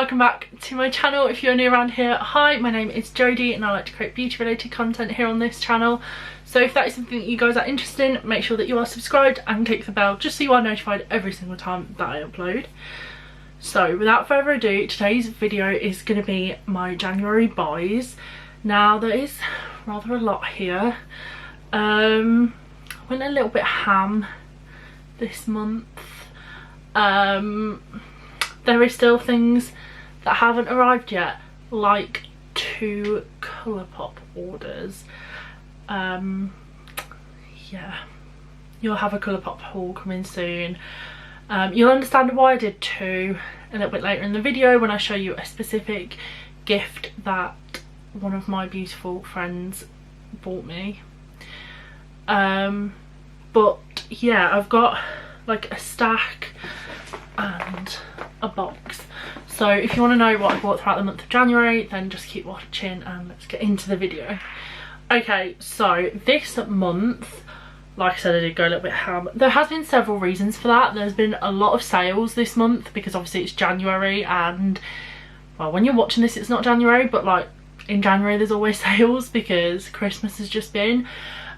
welcome back to my channel. If you're new around here, hi, my name is Jodie and I like to create beauty related content here on this channel. So if that is something that you guys are interested in, make sure that you are subscribed and click the bell just so you are notified every single time that I upload. So without further ado, today's video is going to be my January buys. Now there is rather a lot here. Went a little bit ham this month. There is still things that haven't arrived yet, like 2 Colourpop orders. Yeah, you'll have a Colourpop haul coming soon. You'll understand why I did 2 a little bit later in the video when I show you a specific gift that one of my beautiful friends bought me. But yeah, I've got like a stack and a box. So if you want to know what I bought throughout the month of January, then just keep watching and let's get into the video. Okay, so this month, like I said, I did go a little bit ham. There has been several reasons for that. There's been a lot of sales this month because obviously it's January, and well, when you're watching this it's not January, but like in January there's always sales because Christmas has just been.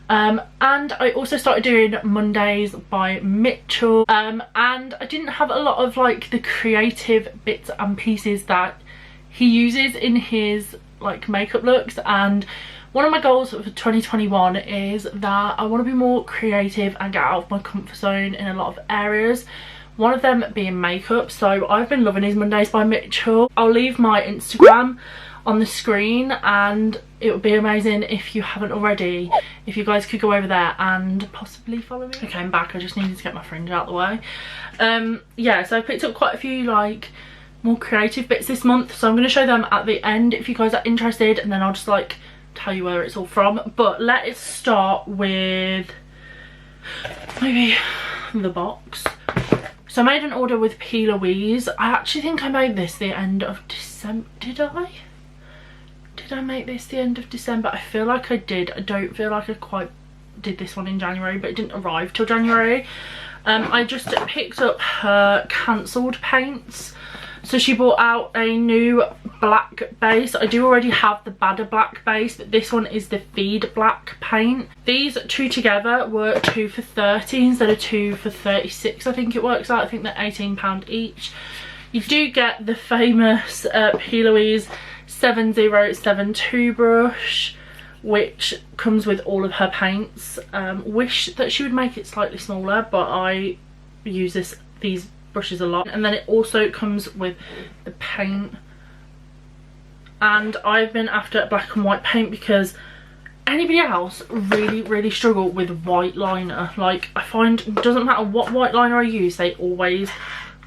And I also started doing Mondays by Mitchell, and I didn't have a lot of like the creative bits and pieces that he uses in his like makeup looks. And one of my goals for 2021 is that I want to be more creative and get out of my comfort zone in a lot of areas, one of them being makeup. So I've been loving his Mondays by Mitchell. I'll leave my Instagram on the screen and it would be amazing if you haven't already, if you guys could go over there and possibly follow me. Okay, I'm back. I just needed to get my fringe out the way. Yeah, so I picked up quite a few like more creative bits this month, so I'm going to show them at the end if you guys are interested, and then I'll just like tell you where it's all from. But let's start with maybe the box. So I made an order with Pillowy. I actually think I made this the end of December. Did I make this the end of December? I feel like I did. I don't feel like I quite did this one in January, but it didn't arrive till January. I just picked up her cancelled paints. So she brought out a new black base. I do already have the Badder black base, but this one is the Feed black paint. These 2 together were 2 for 30 instead of 2 for 36, I think it works out. I think they're £18 each. You do get the famous Pillowy 7072 brush, which comes with all of her paints. Wish that she would make it slightly smaller, but I use these brushes a lot. And then it also comes with the paint, and I've been after black and white paint because anybody else really struggle with white liner. Like, I find it doesn't matter what white liner I use, they always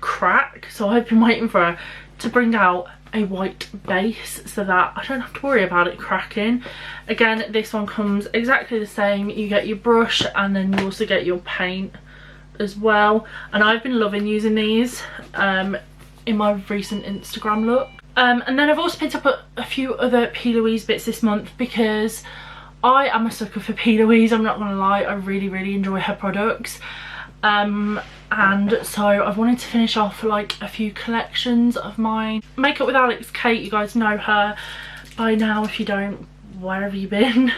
crack. So I've been waiting for her to bring out a white base so that I don't have to worry about it cracking. Again, this one comes exactly the same. You get your brush and then you also get your paint as well, and I've been loving using these in my recent Instagram look. And then I've also picked up a few other Pillowy bits this month because I am a sucker for Pillowy. I'm not gonna lie, I really enjoy her products. And so I've wanted to finish off like a few collections of mine. Makeup with Alex Kate, you guys know her by now. If you don't, where have you been?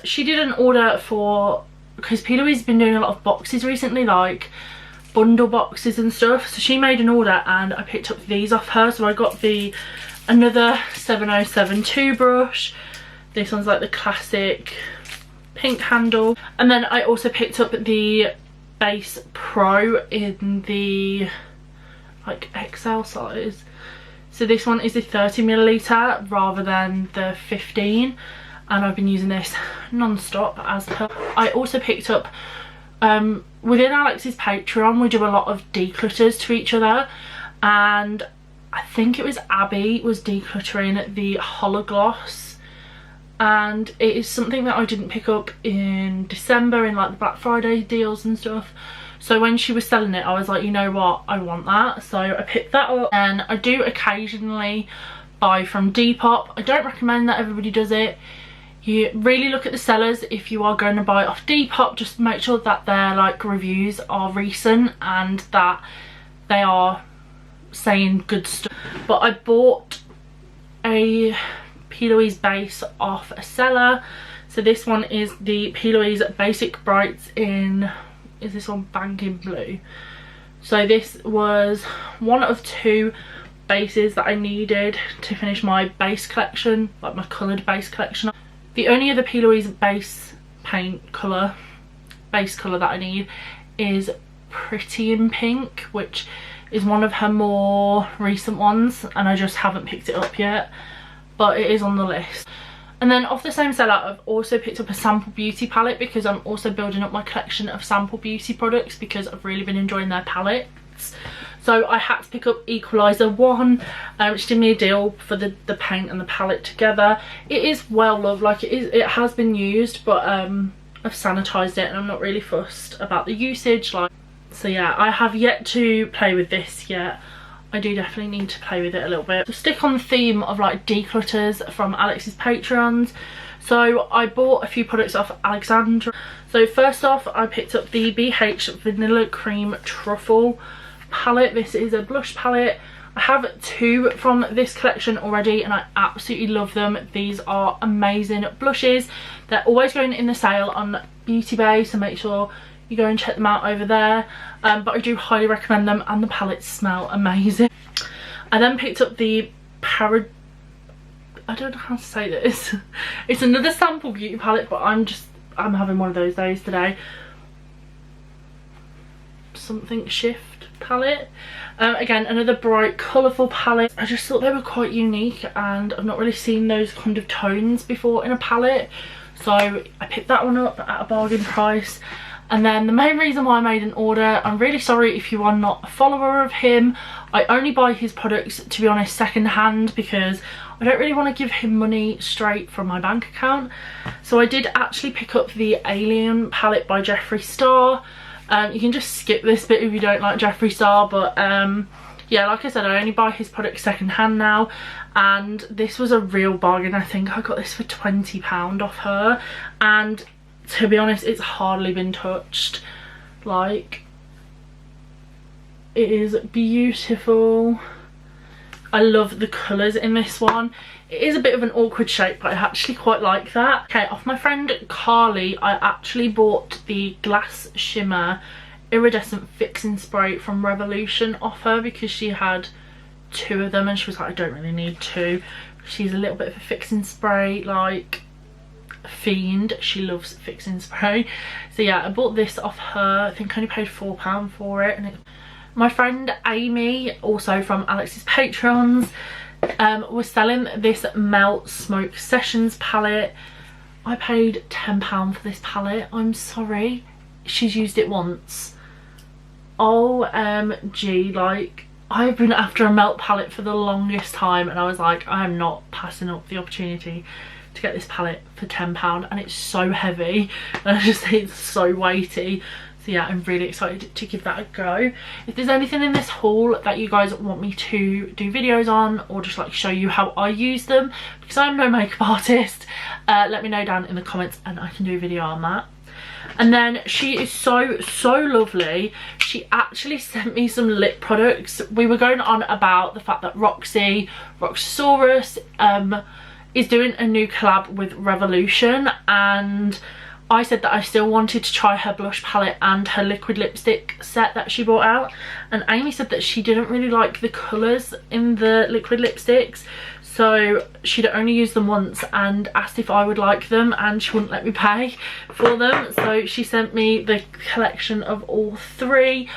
She did an order for, because Pillowy's been doing a lot of boxes recently, like bundle boxes and stuff. So she made an order and I picked up these off her. So I got another 7072 brush. This one's like the classic pink handle. And then I also picked up the Base Pro in the like XL size. So this one is the 30ml rather than the 15, and I've been using this non-stop as per. I also picked up within Alex's Patreon we do a lot of declutters to each other, and I think it was Abby was decluttering the Hologloss, and it is something that I didn't pick up in December in like the Black Friday deals and stuff. So when she was selling it I was like, you know what, I want that. So I picked that up. And I do occasionally buy from Depop. I don't recommend that everybody does it. You really look at the sellers if you are going to buy off Depop. Just make sure that their like reviews are recent and that they are saying good stuff, but I bought a Pillowy's base off a seller. So this one is the Pillowy's Basic Brights in, is this one Banking Blue? So this was one of 2 bases that I needed to finish my base collection, like my coloured base collection. The only other Pillowy's base paint colour, base colour that I need is Pretty in Pink, which is one of her more recent ones, and I just haven't picked it up yet, but it is on the list. And then off the same seller, I've also picked up a Sample Beauty palette, because I'm also building up my collection of Sample Beauty products because I've really been enjoying their palettes. So I had to pick up Equalizer 1, which did me a deal for the paint and the palette together. It is well loved, like it has been used, but I've sanitised it and I'm not really fussed about the usage. So yeah, I have yet to play with this yet. I do definitely need to play with it a little bit. To stick on the theme of like declutters from Alex's Patreons, so I bought a few products off Alexandra. So first off, I picked up the BH Vanilla Cream Truffle palette. This is a blush palette. I have 2 from this collection already and I absolutely love them. These are amazing blushes. They're always going in the sale on Beauty Bay, so make sure you go and check them out over there, but I do highly recommend them and the palettes smell amazing. I then picked up the I don't know how to say this. It's another Sample Beauty palette, but I'm having one of those days today. Something Shift palette. Again, another bright colourful palette. I just thought they were quite unique and I've not really seen those kind of tones before in a palette, so I picked that one up at a bargain price. And then the main reason why I made an order, I'm really sorry if you are not a follower of him, I only buy his products, to be honest, second hand, because I don't really want to give him money straight from my bank account. So I did actually pick up the Alien palette by Jeffree Star. You can just skip this bit if you don't like Jeffree Star, but yeah, like I said, I only buy his products second hand now, and this was a real bargain. I think I got this for £20 off her, and to be honest, it's hardly been touched. Like, it is beautiful. I love the colours in this one. It is a bit of an awkward shape, but I actually quite like that. Okay, off my friend Carly, I actually bought the Glass Shimmer Iridescent Fixing Spray from Revolution off her, because she had 2 of them and she was like, I don't really need 2. She's a little bit of a fixing spray, like, fiend. She loves fixing spray. So yeah, I bought this off her. I think I only paid £4 for it. And my friend Amy, also from Alex's Patrons, was selling this Melt Smoke Sessions palette. I paid £10 for this palette. I'm sorry, she's used it once. OMG, like, I've been after a melt palette for the longest time and I was like, I am not passing up the opportunity to get this palette for £10, and it's so heavy and I just think it's so weighty. So yeah, I'm really excited to give that a go. If there's anything in this haul that you guys want me to do videos on, or just like show you how I use them, because I'm no makeup artist, let me know down in the comments and I can do a video on that. And then she is so lovely. She actually sent me some lip products. We were going on about the fact that Roxasaurus is doing a new collab with Revolution, and I said that I still wanted to try her blush palette and her liquid lipstick set that she brought out, and Amy said that she didn't really like the colours in the liquid lipsticks, so she'd only used them once and asked if I would like them, and she wouldn't let me pay for them. So she sent me the collection of all 3,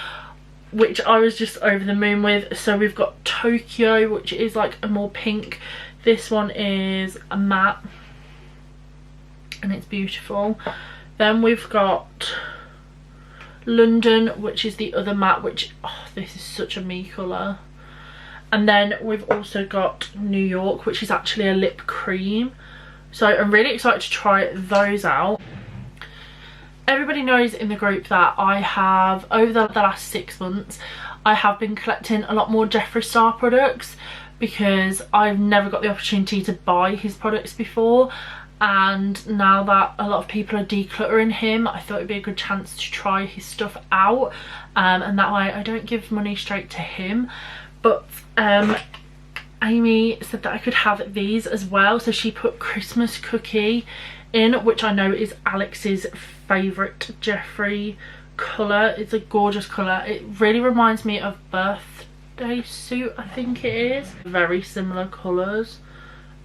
which I was just over the moon with. So we've got Tokyo, which is like a more pink. This one is a matte and it's beautiful. Then we've got London, which is the other matte, which, oh, this is such a me colour. And then we've also got New York, which is actually a lip cream. So I'm really excited to try those out. Everybody knows in the group that I have, over the last 6 months, I have been collecting a lot more Jeffree Star products, because I've never got the opportunity to buy his products before, and now that a lot of people are decluttering him, I thought it'd be a good chance to try his stuff out, and that way I don't give money straight to him. But Amy said that I could have these as well, so she put Christmas Cookie in, which I know is Alex's favourite Jeffree colour. It's a gorgeous colour. It really reminds me of Birthday Suit, I think it is. Very similar colours,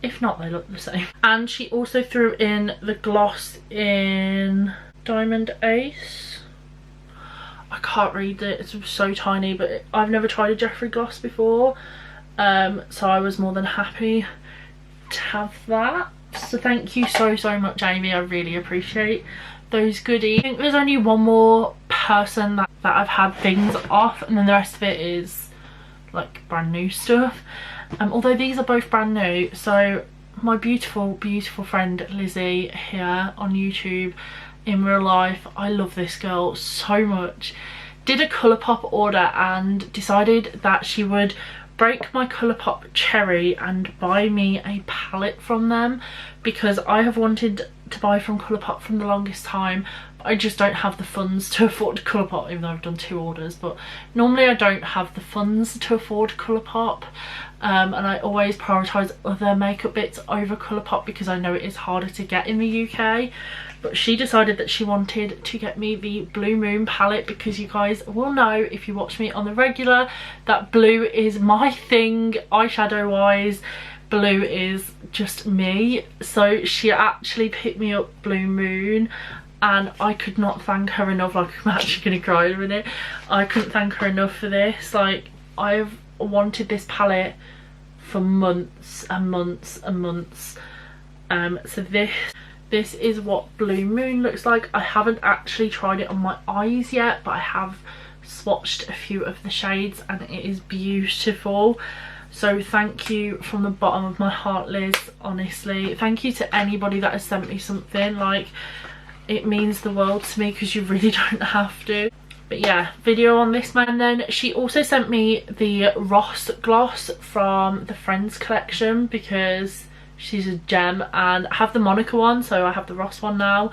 if not they look the same. And she also threw in the gloss in Diamond Ace. I can't read it, it's so tiny, but I've never tried a Jeffree gloss before, so I was more than happy to have that. So thank you so much, Amy. I really appreciate those goodies. I think there's only one more person that I've had things off, and then the rest of it is like brand new stuff. Although these are both brand new. So my beautiful friend Lizzie here on YouTube, in real life, I love this girl so much, did a Colourpop order and decided that she would break my Colourpop cherry and buy me a palette from them, because I have wanted to buy from Colourpop from the longest time. I just don't have the funds to afford Colourpop, even though I've done 2 orders, but normally I don't have the funds to afford Colourpop, and I always prioritise other makeup bits over Colourpop because I know it is harder to get in the UK. But she decided that she wanted to get me the Blue Moon palette, because you guys will know, if you watch me on the regular, that blue is my thing eyeshadow wise. Blue is just me. So she actually picked me up Blue Moon, and I could not thank her enough. Like, I'm actually gonna cry in a minute. I couldn't thank her enough for this. Like, I've wanted this palette for months and months and months. So this is what Blue Moon looks like. I haven't actually tried it on my eyes yet, but I have swatched a few of the shades and it is beautiful. So thank you from the bottom of my heart, Liz, honestly. Thank you to anybody that has sent me something. Like, it means the world to me, because you really don't have to. But yeah, video on this man. Then she also sent me the Ross gloss from the Friends collection, because she's a gem, and I have the Monica one, so I have the Ross one now.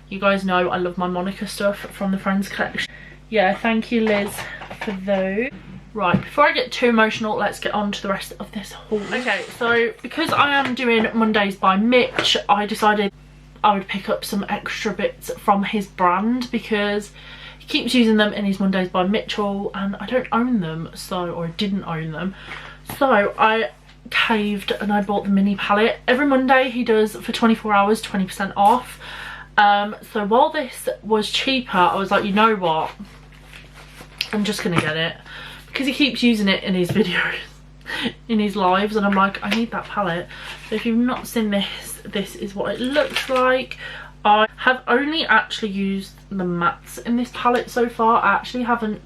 You guys know I love my Monica stuff from the Friends collection. Yeah, thank you, Liz, for those. Right, before I get too emotional, let's get on to the rest of this haul. Okay, so because I am doing Mondays by Mitch, I decided I would pick up some extra bits from his brand, because he keeps using them in his Mondays by Mitchell and I don't own them, so, or didn't own them. So I caved and I bought the mini palette. Every Monday he does, for 24 hours, 20% off. So while this was cheaper, I was like, you know what, I'm just gonna get it, because he keeps using it in his videos, in his lives, and I'm like, I need that palette. So if you've not seen this, this is what it looks like. I have only actually used the mattes in this palette so far. I actually haven't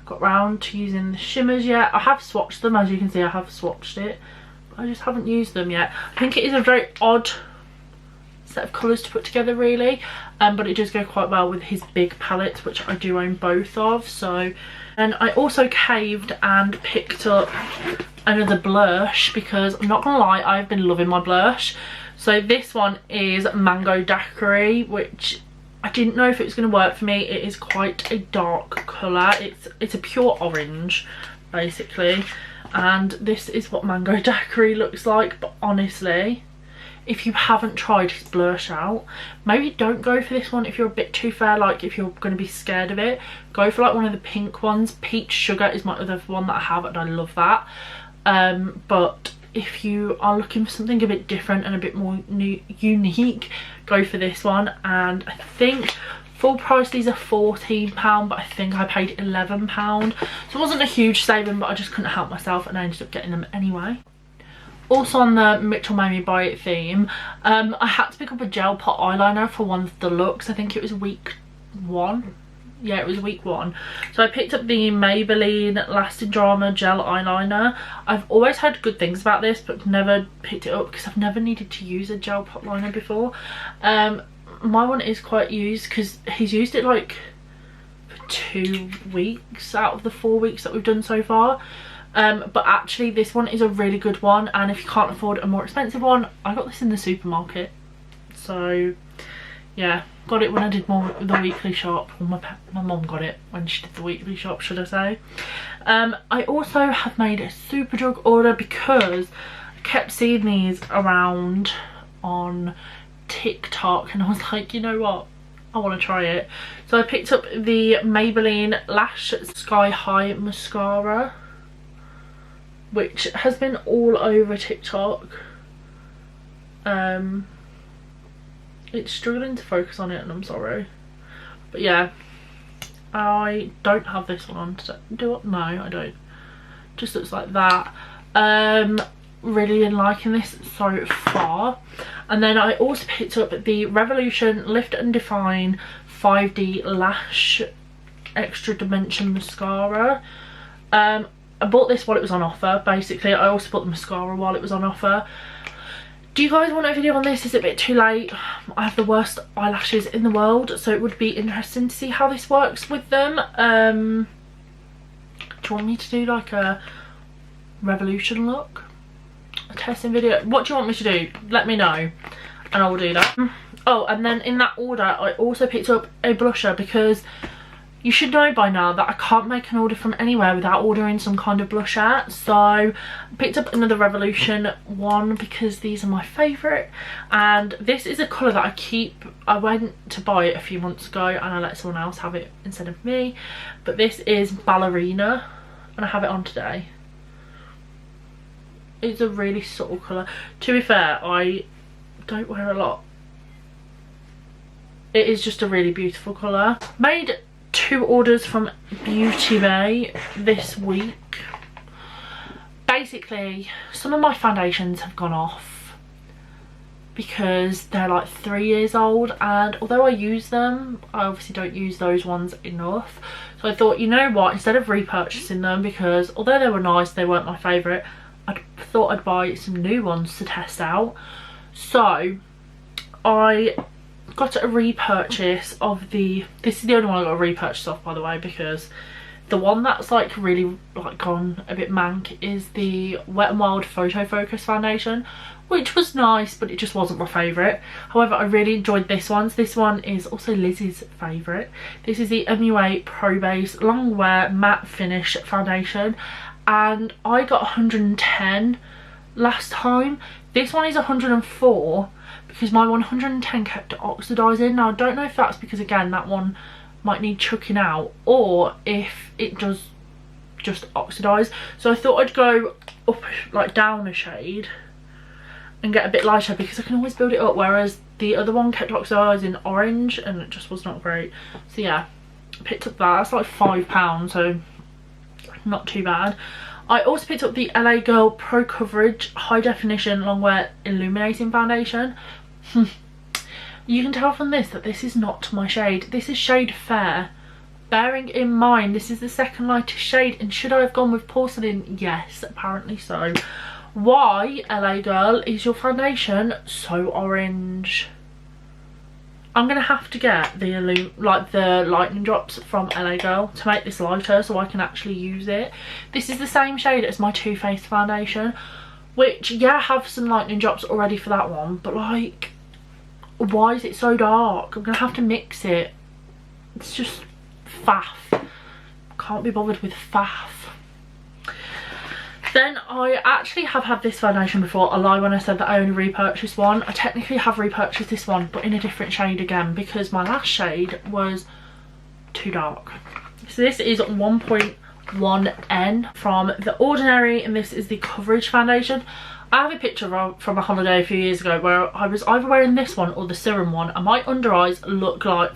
got round to using the shimmers yet. I have swatched them, as you can see. I have swatched it, but I just haven't used them yet. I think it is a very odd set of colours to put together, really, but it does go quite well with his big palettes, which I do own both of. So, and I also caved and picked up another blush, because I'm not gonna lie, I've been loving my blush. So this one is Mango Daiquiri, which I didn't know if it was going to work for me. It is quite a dark colour. It's a pure orange, basically, and this is what Mango Daiquiri looks like. But honestly, if you haven't tried his blush out, maybe don't go for this one if you're a bit too fair. Like, if you're going to be scared of it, go for like one of the pink ones. Peach Sugar is my other one that I have, and I love that. But if you are looking for something a bit different and a bit more unique, go for this one. And I think full price these are £14, but I think I paid £11, so it wasn't a huge saving, but I just couldn't help myself and I ended up getting them anyway. Also on the Mitchell Made Me Buy It theme, I had to pick up a gel pot eyeliner for one of the looks. I think it was week 1. Yeah, it was week 1. So I picked up the Maybelline Lasting Drama gel eyeliner. I've always heard good things about this, but never picked it up because I've never needed to use a gel pot liner before. My one is quite used because he's used it like for 2 weeks out of the 4 weeks that we've done so far. But actually this one is a really good one, and if you can't afford a more expensive one, I got this in the supermarket. So yeah, got it when I did the weekly shop. Well, my mum got it when she did the weekly shop, should I say. I also have made a Superdrug order because I kept seeing these around on TikTok and I was like, you know what, I want to try it. So I picked up the Maybelline Lash Sky High Mascara, which has been all over TikTok. It's struggling to focus on it and I'm sorry, but yeah, I don't have this one on today. No, I don't. Just looks like that. Really been liking this so far. And then I also picked up the Revolution Lift and Define 5D Lash Extra Dimension Mascara. I bought this while it was on offer. Basically, I also bought the mascara while it was on offer. Do you guys want a video on this? Is it a bit too late? I have the worst eyelashes in the world, so it would be interesting to see how this works with them. Do you want me to do like a Revolution look? A testing video? What do you want me to do? Let me know and I will do that. Oh, and then in that order I also picked up a blusher because you should know by now that I can't make an order from anywhere without ordering some kind of blusher. So I picked up another Revolution one because these are my favourite. And this is a colour that I went to buy it a few months ago and I let someone else have it instead of me. But this is Ballerina and I have it on today. It's a really subtle colour. To be fair, I don't wear a lot. It is just a really beautiful colour. Made 2 orders from Beauty Bay this week. Basically, some of my foundations have gone off because they're like 3 years old, and although I use them, I obviously don't use those ones enough. So I thought, you know what, instead of repurchasing them, because although they were nice, they weren't my favourite, I thought I'd buy some new ones to test out. So I got a repurchase of this is the only one I got a repurchase of, by the way, because the one that's like really like gone a bit mank is the Wet n Wild Photo Focus foundation, which was nice but it just wasn't my favourite. However, I really enjoyed this one. So this one is also Lizzie's favourite. This is the MUA Pro Base Longwear Matte Finish foundation and I got 110 last time. This one is 104 because my 110 kept oxidising. Now I don't know if that's because, again, that one might need chucking out or if it does just oxidise. So I thought I'd go up, like down a shade and get a bit lighter because I can always build it up, whereas the other one kept oxidising orange and it just was not great. So yeah, I picked up that. That's like £5, so not too bad. I also picked up the LA Girl Pro Coverage High Definition Longwear Illuminating Foundation. You can tell from this that this is not my shade. This is shade Fair. Bearing in mind this is the second lightest shade, and should I have gone with porcelain? Yes, apparently so. Why, LA Girl, is your foundation so orange? I'm gonna have to get the lightning drops from LA Girl to make this lighter so I can actually use it. This is the same shade as my Too Faced foundation, which, yeah, I have some lightning drops already for that one, but like, why is it so dark? I'm gonna have to mix it. It's just faff. Can't be bothered with faff. Then I actually have had this foundation before. I lied when I said that I only repurchased one. I technically have repurchased this one, but in a different shade again because my last shade was too dark. So this is 1.1N from The Ordinary, and this is the Coverage foundation. I have a picture from a holiday a few years ago where I was either wearing this one or the serum one, and my under eyes look like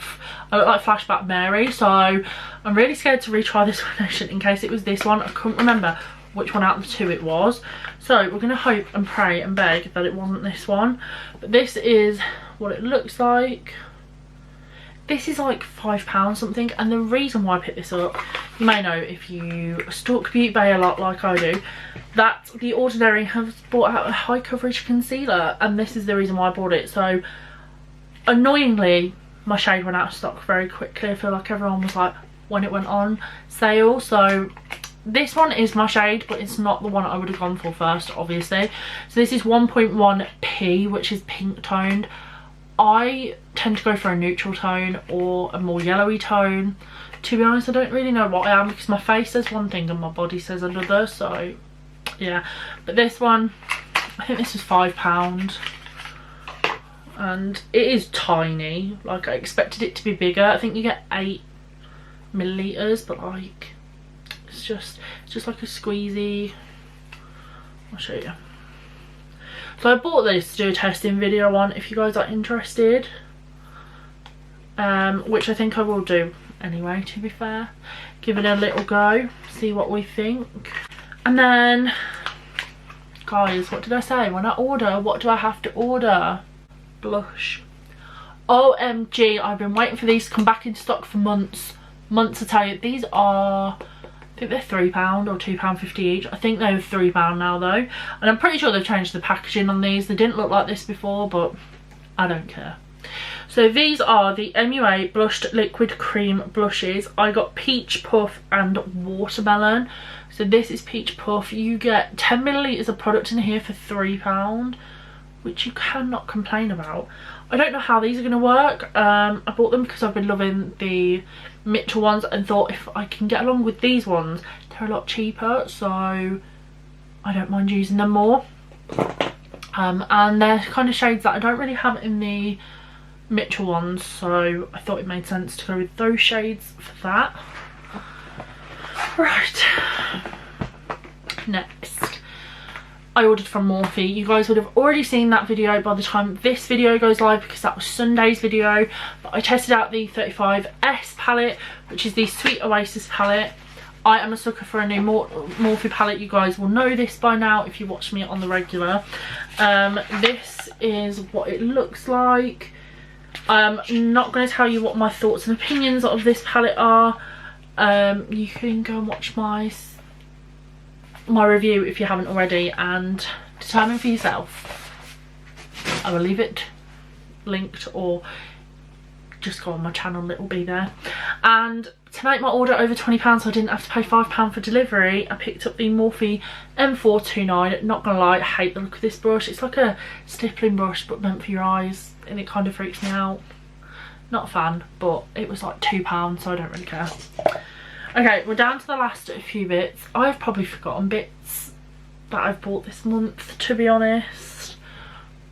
Flashback Mary. So I'm really scared to retry this foundation in case it was this one. I couldn't remember which one out of the two it was, so we're gonna hope and pray and beg that it wasn't this one. But this is what it looks like. This is like £5 something, and the reason why I picked this up, you may know if you stalk Beauty Bay a lot like I do, that The Ordinary has brought out a high coverage concealer, and this is the reason why I bought it. So annoyingly my shade went out of stock very quickly. I feel like everyone was like when it went on sale. So this one is my shade, but it's not the one I would have gone for first, obviously. So this is 1.1P, which is pink toned. I tend to go for a neutral tone or a more yellowy tone. To be honest, I don't really know what I am, because my face says one thing and my body says another, so yeah. But this one, I think this was £5, and it is tiny. Like, I expected it to be bigger. I think you get 8 millilitres, but like it's just like a squeezy. I'll show you. So I bought this to do a testing video on, if you guys are interested, which I think I will do anyway, to be fair. Give it a little go, see what we think. And then, guys, what did I say? When I order, what do I have to order? Blush. OMG, I've been waiting for these to come back into stock for months. I tell you. These are, I think they're £3 or £2.50 each. I think they're £3 now though, and I'm pretty sure they've changed the packaging on these. They didn't look like this before, but I don't care. So these are the MUA Blushed Liquid Cream Blushes. I got Peach Puff and Watermelon. So this is Peach Puff. You get 10 millilitres of product in here for £3, which you cannot complain about. I don't know how these are going to work. I bought them because I've been loving the Mitchell ones and thought if I can get along with these ones, they're a lot cheaper, so I don't mind using them more. And they're kind of shades that I don't really have in the Mitchell ones, so I thought it made sense to go with those shades for that. Right, next, I ordered from Morphe. You guys would have already seen that video by the time this video goes live, because that was Sunday's video. But I tested out the 35S palette, which is the Sweet Oasis palette. I am a sucker for a new Morphe palette. You guys will know this by now if you watch me on the regular. This is what it looks like. I'm not going to tell you what my thoughts and opinions of this palette are. You can go and watch my review if you haven't already and determine for yourself. I will leave it linked, or just go on my channel, it will be there. And to make my order over £20 so I didn't have to pay £5 for delivery, I picked up the Morphe M429. Not gonna lie, I hate the look of this brush. It's like a stippling brush but meant for your eyes, and it kind of freaks me out. Not a fan, but it was like £2, so I don't really care. Okay, we're down to the last few bits. I've probably forgotten bits that I've bought this month, to be honest,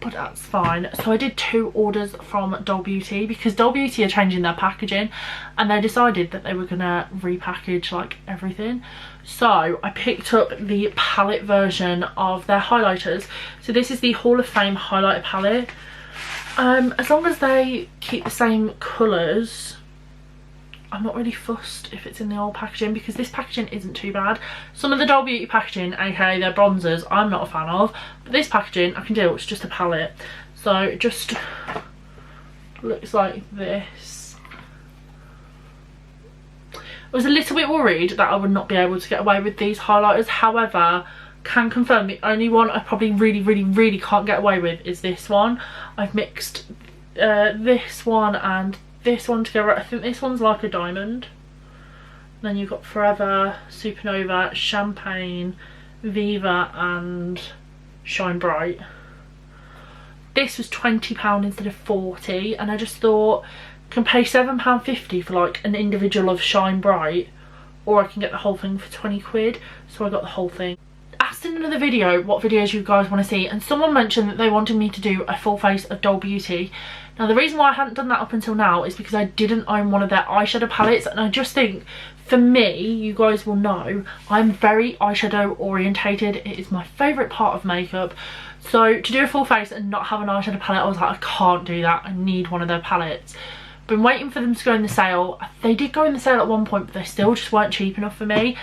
but that's fine. So I did 2 orders from Doll Beauty, because Doll Beauty are changing their packaging and they decided that they were gonna repackage like everything. So I picked up the palette version of their highlighters. So this is the Hall of Fame highlighter palette. As long as they keep the same colours, I'm not really fussed if it's in the old packaging, because this packaging isn't too bad. Some of the Doll Beauty packaging, aka their bronzers, I'm not a fan of, but this packaging I can deal. It's just a palette, so it just looks like this. I was a little bit worried that I would not be able to get away with these highlighters. However, can confirm the only one I probably really can't get away with is this one. I've mixed this one and this one together. I think this one's like a diamond. Then you've got Forever, Supernova, Champagne, Viva and Shine Bright. This was £20 instead of £40, and I just thought I can pay £7.50 for like an individual of Shine Bright, or I can get the whole thing for 20 quid, so I got the whole thing. Asked in another video what videos you guys want to see, and someone mentioned that they wanted me to do a full face of Doll Beauty. Now the reason why I hadn't done that up until now is because I didn't own one of their eyeshadow palettes, and I just think, for me, you guys will know, I'm very eyeshadow orientated. It is my favourite part of makeup. So to do a full face and not have an eyeshadow palette, I was like, I can't do that. I need one of their palettes. Been waiting for them to go in the sale. They did go in the sale at one point, but they still just weren't cheap enough for me.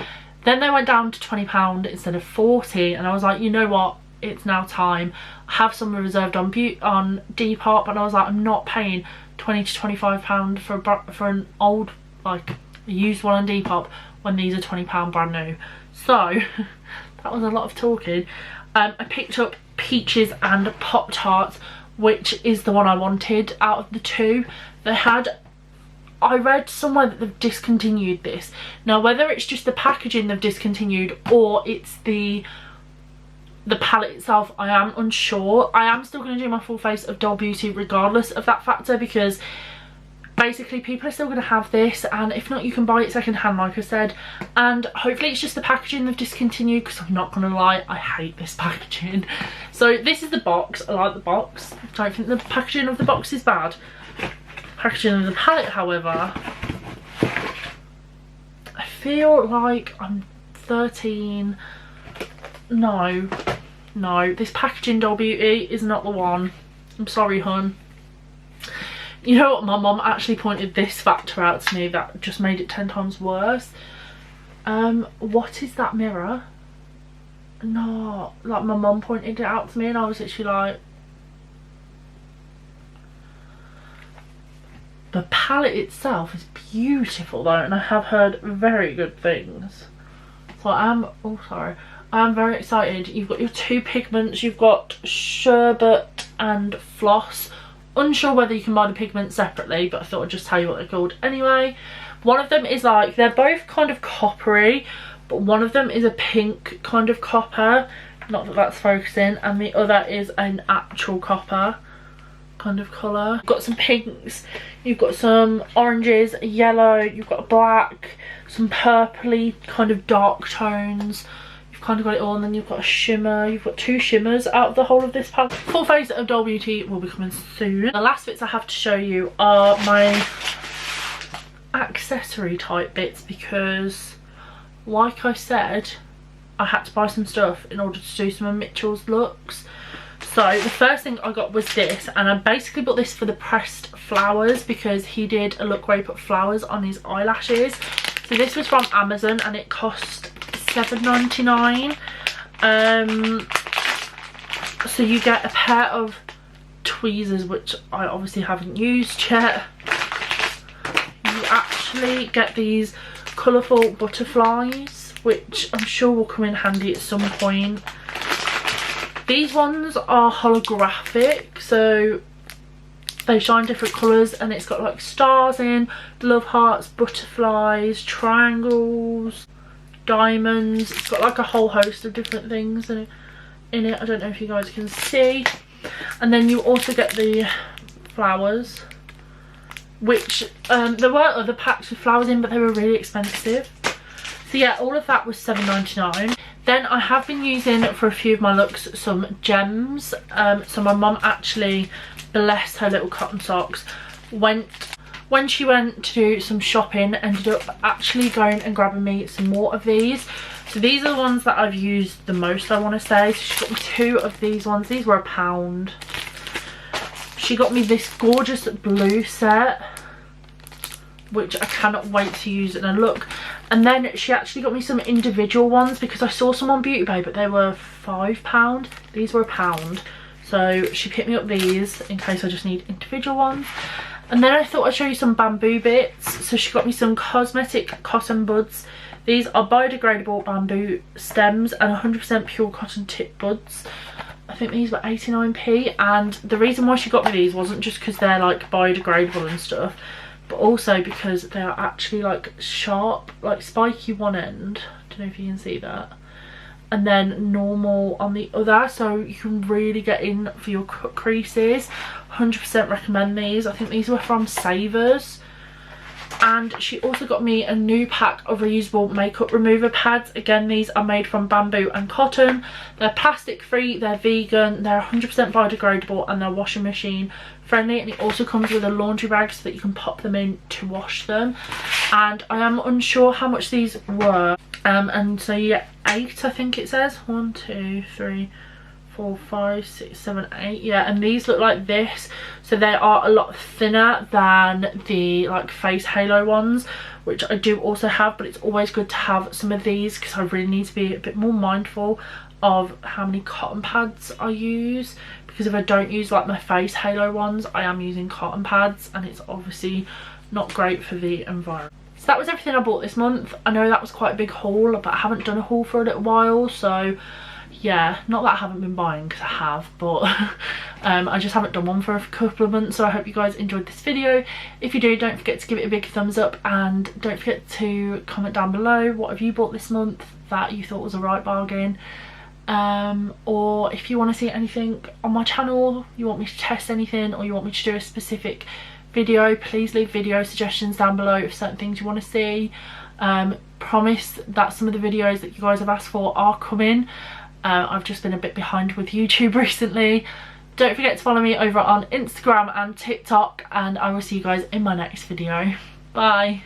Then they went down to £20 instead of £40, and I was like, you know what? It's now time. I have some reserved on Depop, and I was like, I'm not paying £20 to £25 for an old, like, used one on Depop when these are £20 brand new. So that was a lot of talking. I picked up Peaches and Pop Tarts, which is the one I wanted out of the 2. They had, I read somewhere that they've discontinued this. Now whether it's just the packaging they've discontinued, or it's the the palette itself, I am unsure. I am still going to do my full face of Doll Beauty regardless of that factor, because basically people are still going to have this, and if not, you can buy it second hand like I said. And hopefully it's just the packaging they've discontinued, because I'm not going to lie, I hate this packaging. So this is the box. I like the box. I don't think the packaging of the box is bad. Packaging of the palette, however, I feel like I'm 13. No, this packaging, Doll Beauty, is not the one. I'm sorry, hun. You know what, my mum actually pointed this factor out to me that just made it 10 times worse. What is that mirror? No, like my mum pointed it out to me and I was literally like, the palette itself is beautiful though, and I have heard very good things. So I'm very excited. You've got your 2 pigments, you've got Sherbet and Floss. Unsure whether you can buy the pigments separately, but I thought I'd just tell you what they're called anyway. One of them is like, they're both kind of coppery, but one of them is a pink kind of copper, not that that's focusing, and the other is an actual copper kind of colour. You've got some pinks, you've got some oranges, a yellow, you've got a black, some purpley kind of dark tones. Kind of got it all, and then you've got a shimmer. You've got 2 shimmers out of the whole of this pack. Full face of Doll Beauty will be coming soon. The last bits I have to show you are my accessory type bits, because like I said, I had to buy some stuff in order to do some of Mitchell's looks. So the first thing I got was this, and I basically bought this for the pressed flowers because he did a look where he put flowers on his eyelashes. So this was from Amazon and it cost $7.99. So you get a pair of tweezers, which I obviously haven't used yet. You actually get these colourful butterflies, which I'm sure will come in handy at some point. These ones are holographic, so they shine different colours, and it's got like stars in, love hearts, butterflies, triangles, diamonds. It's got like a whole host of different things in it. I don't know if you guys can see. And then you also get the flowers, which there were other packs with flowers in, but they were really expensive. So yeah, all of that was $7.99. Then I have been using for a few of my looks some gems. So my mum actually, bless her little cotton socks, when she went to do some shopping, ended up actually going and grabbing me some more of these. So these are the ones that I've used the most, I want to say. So she got me 2 of these ones. These were £1. She got me this gorgeous blue set, which I cannot wait to use in a look. And then she actually got me some individual ones because I saw some on Beauty Bay, but they were £5. These were £1. So she picked me up these in case I just need individual ones. And then I thought I'd show you some bamboo bits. So she got me some cosmetic cotton buds. These are biodegradable bamboo stems and 100% pure cotton tip buds. I think these were 89p. And the reason why she got me these wasn't just because they're like biodegradable and stuff, but also because they are actually like sharp, like spiky one end. I don't know if you can see that. And then normal on the other, so you can really get in for your cut creases. 100% recommend these. I think these were from Savers. And she also got me a new pack of reusable makeup remover pads. Again, these are made from bamboo and cotton. They're plastic free, they're vegan, they're 100% biodegradable, and they're washing machine friendly. And it also comes with a laundry bag so that you can pop them in to wash them. And I am unsure how much these were. And so you get 8, I think it says. 1, 2, 3, 4, 5, 6, 7, 8. Yeah, and these look like this. So they are a lot thinner than the like face halo ones, which I do also have, but it's always good to have some of these because I really need to be a bit more mindful of how many cotton pads I use, because if I don't use like my face halo ones, I am using cotton pads, and it's obviously not great for the environment. So that was everything I bought this month. I know that was quite a big haul, but I haven't done a haul for a little while, so yeah, not that I haven't been buying, because I have, but I just haven't done one for a couple of months. So I hope you guys enjoyed this video. If you do, don't forget to give it a big thumbs up, and don't forget to comment down below what have you bought this month that you thought was a right bargain. or if you want to see anything on my channel, you want me to test anything, or you want me to do a specific video, please leave video suggestions down below of certain things you want to see. Promise that some of the videos that you guys have asked for are coming. I've just been a bit behind with YouTube recently. Don't forget to follow me over on Instagram and TikTok, and I will see you guys in my next video. Bye.